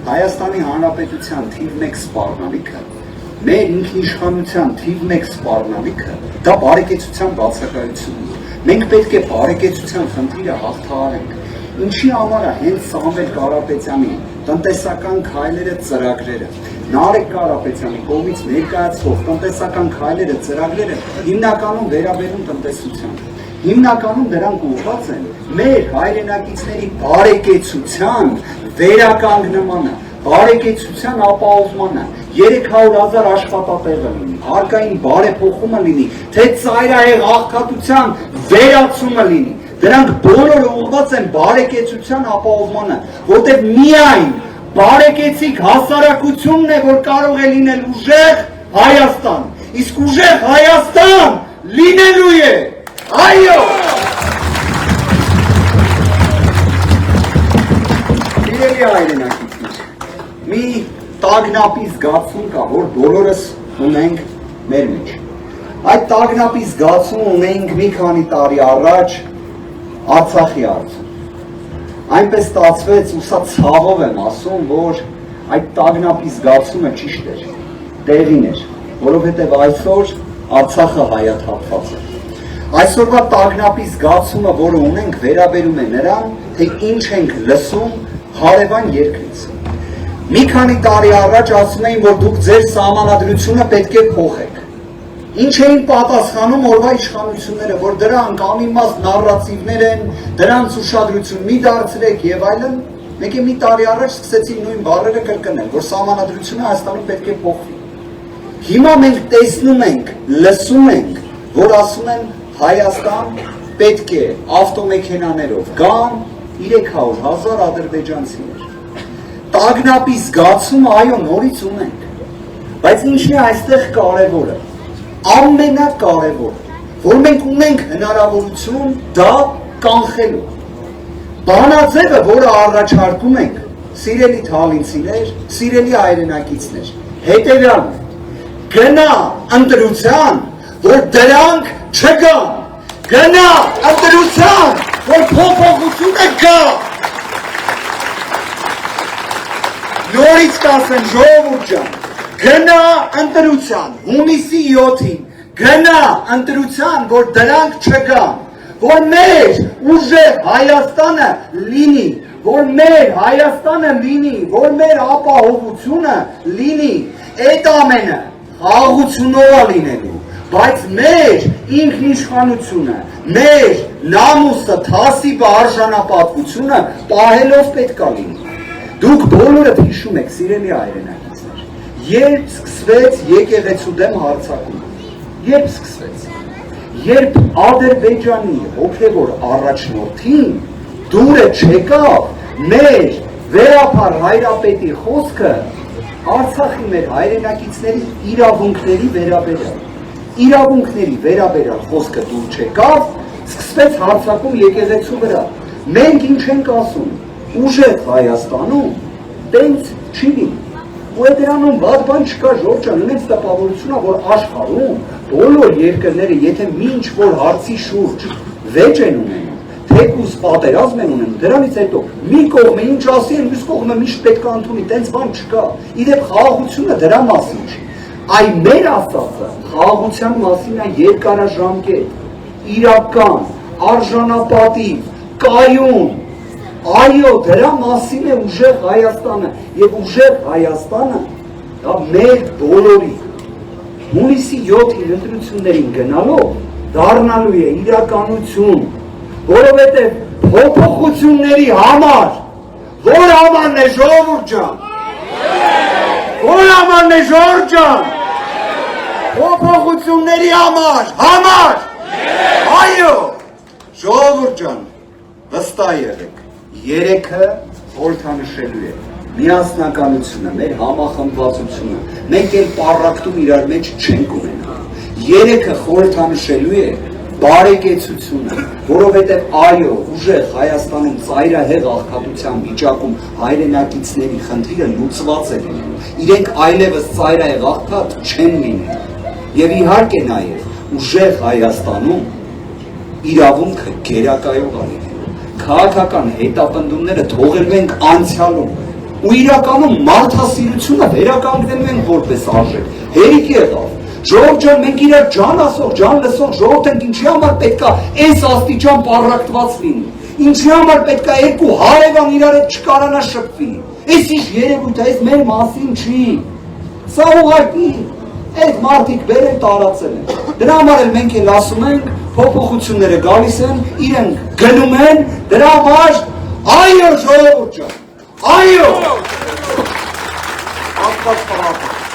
Հայաստանի Հանրապետության թիվ 1 սպառնալիքը, մեր ինքնիշխանության թիվ 1 սպառնալիքը, դա բարեկեցության բացակայությունն է։ Մենք պետք է բարեկեցության խնդիրը հաղթահարենք։ Ինչի համար է հենց Սամվել Կարապետյանի տնտեսական քայլերը, ծրագրերը, Նարեկ Կարապետյանի կողմից ներկայացվող տնտեսական քայլերը, ծրագրերը հիմնականում վերաբերում տնտեսությանը։ Հիմնականում դրանք ուղղված են մեր հայրենակիցների բարեկեցության վերականգնմանը, բարեկեցության ապահովմանը, 300,000 աշխատատեղը լինի, հարկային բարեփոխումը լինի, թե ծայրահեղ աղքատության վերացումը լինի։ Դրանք բոլորը ուղղված են բարեկեցության ապահովմանը, որտեղ միայն բարեկեցիկ հասարակությունն է, որ կարող է լինել ուժեղ Հայաստան, իսկ ուժեղ Հայաստան լինելու է, այո։ Իրելի հայրենակիցներ, մի տագնապի զգացում կա, որ բոլորս ունենք մեր մեջ։ Այդ տագնապի զգացում ունենք մի քանի տարի առաջ Արցախի հարցում։ Այնպես ստացվեց, ու սա ցավով եմ ասում, որ այդ տագնապի զգացումը ճիշտ էր, տեղին էր, որովհետև այսօր Արցախը հայաթափված է։ Այսօրվա տագնապի զգացումը, որը ունենք, վերաբերում է նրան, թե ինչ ենք լսում հարևան երկրից։ Մի քանի տարի առաջ ասում էին, որ դուք ձեր սահմանադրությունը պետք է փոխեք։ Ինչ էին պատասխանում օրվա իշխանությունները, որ դրանք անիմաստ նարրատիվներ են, դրանց ուշադրություն մի դարձրեք եւ այլն, մեկ մի տարի առաջ սկսեցին նույն բառերը կրկնել, որ սահմանադրությունը Հայաստանում պետք է փոխվի։ Հիմա մենք տեսնում ենք, լսում ենք, որ ասում են Հայաստան պետք է ավտոմեքենաներով գան 300,000 ադրբեջանցիներ։ Տագնապի զգացումը այո նորից ունենք, բայց ինչն է այստեղ կարևորը։ Ամենակարևորը, որ մենք ունենք հնարավորություն դա կանխելու։ Բանաձևը, որը առաջարկում ենք, սիրելի թալինցիներ, սիրելի հայրենակիցներ, հետևյալն է, գնա ընտրության, որ դրանք չգան, գնա ընտրության, որ փոփոխությունը գա։ Նորից կասեմ ժողովուրդ ջան, գնա ընտրության, հունիսի 7-ին, գնա ընտրության, որ դրանք չգան, որ մեր ուժեղ Հայաստանը լինի, որ մեր Հայաստանը լինի, որ մեր ապահովությունը լինի, այդ ամենը խաղաղությունով է լինելու, բայց մեր ինքնիշխանությունը, մեր նամուսը, թասիբը, արժանապատվությունը պահելով պետք է լինի։ Դուք բոլորդ հիշում եք, սիրելի հայրենակիցներ, երբ սկսվեց եկեղեցու դեմ հարձակումը, երբ սկսվեց, երբ Ադրբեջանի հոգևոր առաջնորդին դուրը չեկավ մեր վերապար հայրապետի խոսքը Արցախի մեր հայրենակիցների իրավունքների վերաբերյալ խոսքը դուր չեկավ, սկսվեց հարձակում եկեղեցու վրա։ Մենք ինչ ենք ասում, ուժեղ Հայաստանում տենց չի լինի։ Ու դրանում վատ բան չկա, Ժորժ ջան, ունենց տպավորությունա, որ աշխարհում բոլոր երկրները, եթե ինչ որ հարցի շուրջ վեճ են ունենում, թեկուզ պատերազմ են ունենում, դրանից հետո մի կողմը ինչ ասի, մյուս կողմը միշտ պետք է ընդունի, տենց բան չկա։ Իդեպ խաղաղությունը դրա մասին չի։ Այ մեր ասածը խաղաղության մասին է երկարաժամկետ, իրական, արժանապատիվ, կայուն։ Այո, դրա մասին է ուժեղ Հայաստանը, եւ ուժեղ Հայաստանը դա մեր բոլորի հունիսի 7-ին ընտրություններին գնալով դառնալու է իրականություն, որովհետեւ փոփոխությունների համար, որ ամանն է ժողովուրդ ջան, որ ամանն է Ժորժ ջան, փոփոխությունների համար, այո, ժողովուրդ ջան, վստահ եղեք, երեքը խորհրդանշելու է միասնականությունը, մեր համախմբվածությունը, մենք էլ պառակտում իրար մեջ չենք ունենա, երեքը խորհրդանշելու է բարեկեցությունը, որովհետև այո, ուժեղ Հայաստանում ծայրահեղ աղքատության վիճակում հայրենակիցների խնդիրը լուծված է լինելու, իրենք այլևս ծայրահեղ աղքատ չեն լինելու, եւ իհարկե նաեւ ուժեղ Հայաստանում իրավունքը գերակայող է լինելու, քաղաքական հետապնդումները թողելու ենք անցյալում, ու իրականում մարդասիրությունը վերականգնելու են որպես արժեք։ Հերիք եղավ։ Ժողովուրդ ջան, մենք իրար ջան ասող, ջան լսող ժողովուրդ ենք, ինչի համար պետքա այս աստիճան պառակտված լինի։ Ինչի համար պետքա երկու հարևան իրար հետ չկարանա շփվի։ Այս ինչ երևույթ է, այս մեր մասին չի։ Սա ուղղակի այդ մարդիկ բերել տարածել են։ Դրա համար էլ մենք էլ ասում ենք, փոփոխությունները գալիս են, իրենք գնում են, դրա համար այո ժողովուրդ ջան, այո։ Աստված պարապ։